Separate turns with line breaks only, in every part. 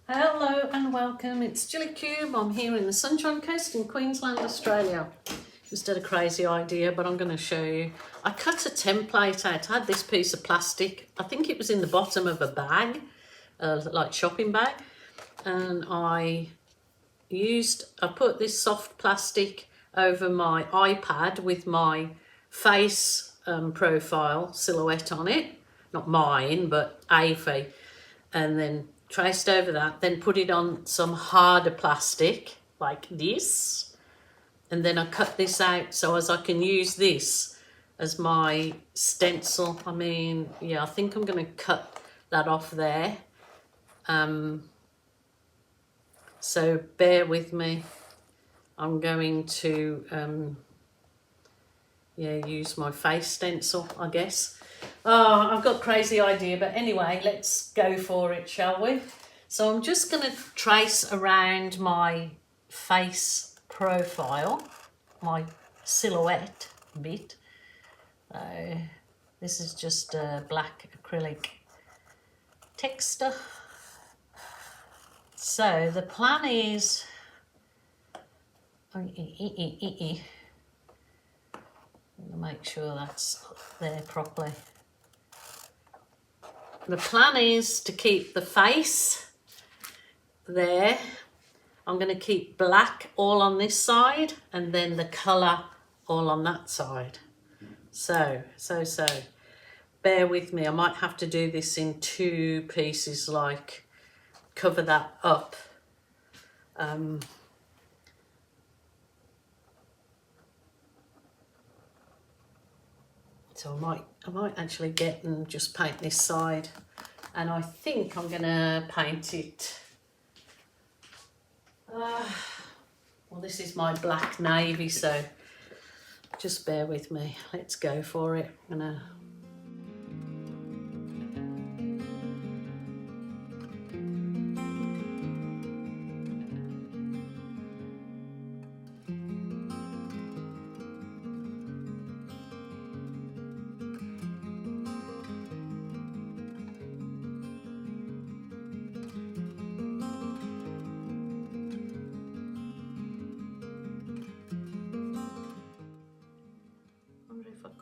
Hello and welcome, it's Gilly Kube. I'm here in the Sunshine Coast in Queensland, Australia. Just had a crazy idea, but I'm going to show you. I cut a template out. I had this piece of plastic. I think it was in the bottom of a bag, like shopping bag. And I put this soft plastic over my iPad with my face profile silhouette on it. Not mine, but Aphie. And then traced over that, then put it on some harder plastic like this, and then I cut this out so as I can use this as my stencil. I mean, yeah, I think I'm going to cut that off there, so bear with me. I'm going to use my face stencil, I guess. Oh, I've got a crazy idea, but anyway, let's go for it, shall we? So I'm just going to trace around my face profile, my silhouette bit. This is just a black acrylic texture. So the plan is, make sure that's there properly. The plan is to keep the face there. I'm going to keep black all on this side and then the colour all on that side. So bear with me. I might have to do this in two pieces, like cover that up. So I might actually get and just paint this side, and I think I'm gonna paint it. Well, this is my black navy, so just bear with me. Let's go for it. I'm gonna.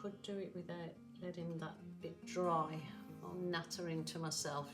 Could do it without letting that bit dry. I'm nattering to myself.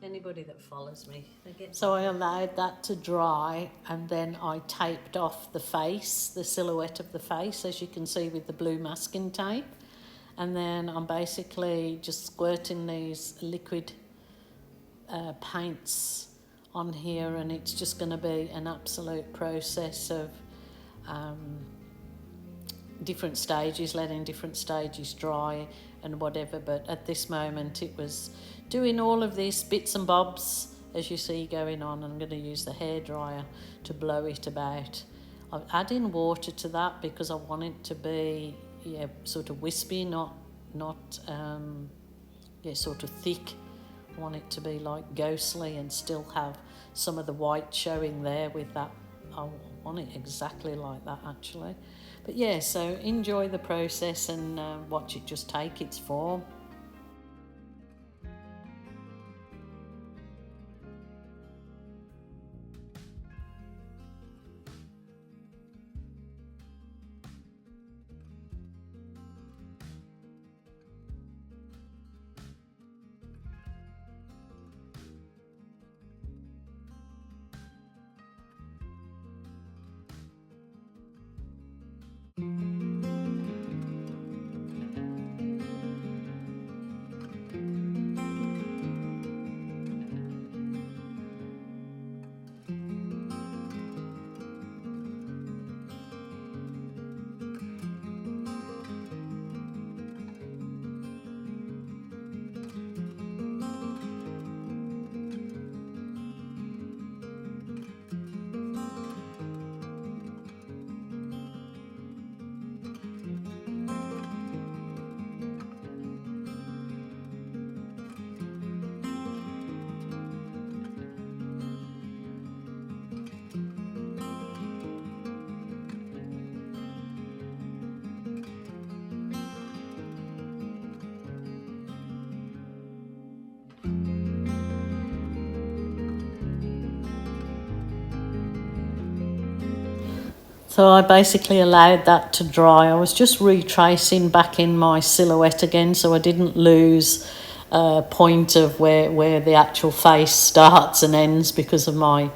Anybody that follows me, so I allowed that to dry, and then I taped off the face, the silhouette of the face, as you can see with the blue masking tape. And then I'm basically just squirting these liquid paints on here, and it's just going to be an absolute process of different stages, letting different stages dry and whatever. But at this moment it was doing all of these bits and bobs as you see going on. I'm going to use the hairdryer to blow it about. I'm adding water to that because I want it to be sort of wispy, not sort of thick. I want it to be like ghostly and still have some of the white showing there with that. I want it exactly like that, actually. But yeah, so enjoy the process and watch it just take its form. So I basically allowed that to dry. I was just retracing back in my silhouette again so I didn't lose a point of where the actual face starts and ends because of my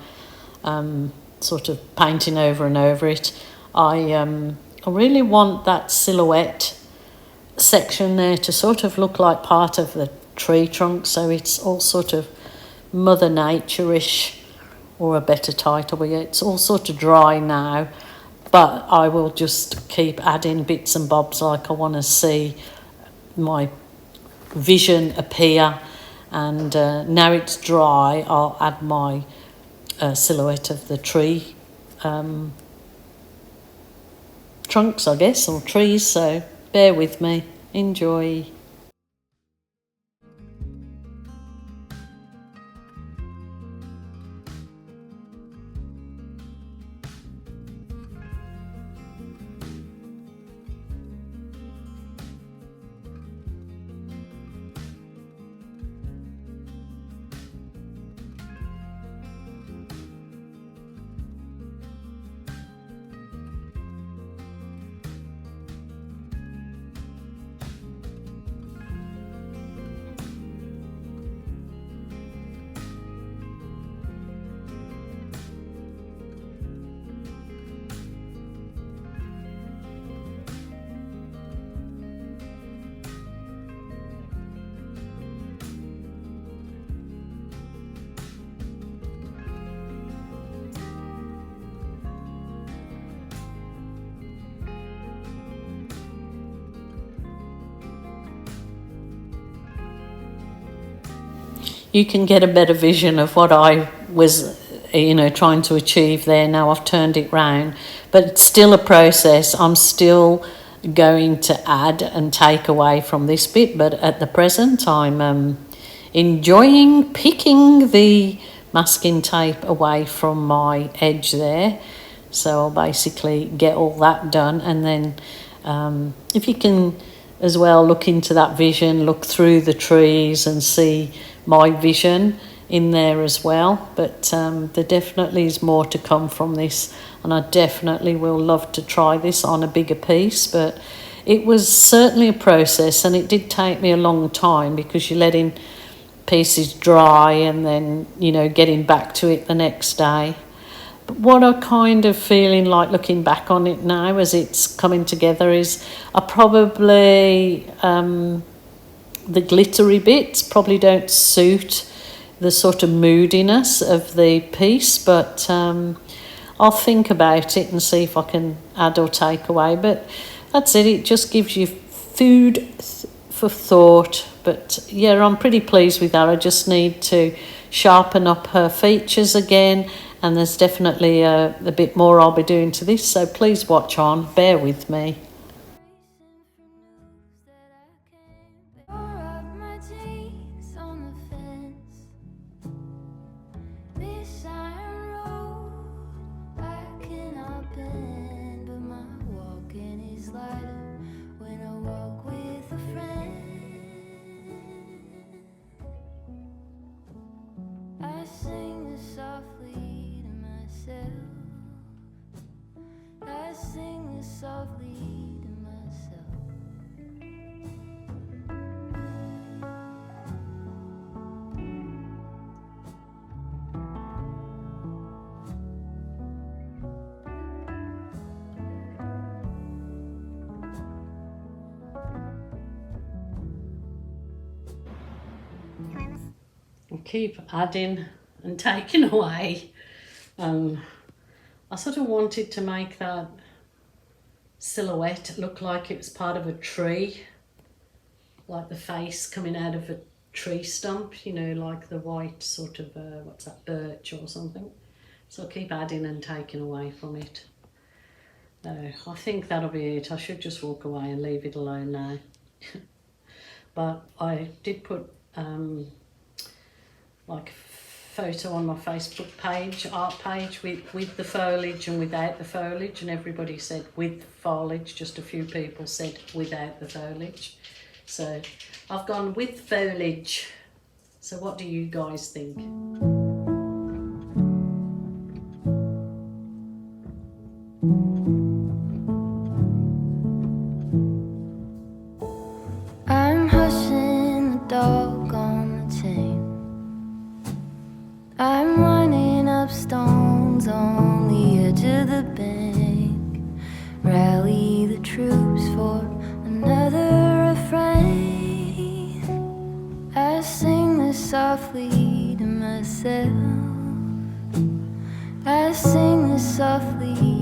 sort of painting over and over it. I really want that silhouette section there to sort of look like part of the tree trunk, so it's all sort of Mother Nature-ish, or a better title, but yeah, it's all sort of dry now. But I will just keep adding bits and bobs like I want to see my vision appear. And now it's dry, I'll add my silhouette of the tree trunks, I guess, or trees. So bear with me. Enjoy. You can get a better vision of what I was, trying to achieve there. Now I've turned it round, but it's still a process. I'm still going to add and take away from this bit, but at the present I'm enjoying picking the masking tape away from my edge there. So I'll basically get all that done, and then if you can as well look into that vision, look through the trees and see my vision in there as well. But there definitely is more to come from this, and I definitely will love to try this on a bigger piece. But it was certainly a process, and it did take me a long time because you're letting pieces dry and then getting back to it the next day. But what I kind of feeling like looking back on it now as it's coming together is I probably the glittery bits probably don't suit the sort of moodiness of the piece, but I'll think about it and see if I can add or take away. But that's it, it just gives you food for thought. But yeah, I'm pretty pleased with that. I just need to sharpen up her features again, and there's definitely a bit more I'll be doing to this, so please watch on, bear with me. Keep adding and taking away. I sort of wanted to make that silhouette look like it was part of a tree, like the face coming out of a tree stump, like the white sort of what's that, birch or something. So I'll keep adding and taking away from it. I think that'll be it. I should just walk away and leave it alone now. But I did put like a photo on my Facebook page, art page, with the foliage and without the foliage, and everybody said with foliage. Just a few people said without the foliage. So I've gone with foliage. So what do you guys think?
sing this softly to myself. I sing this softly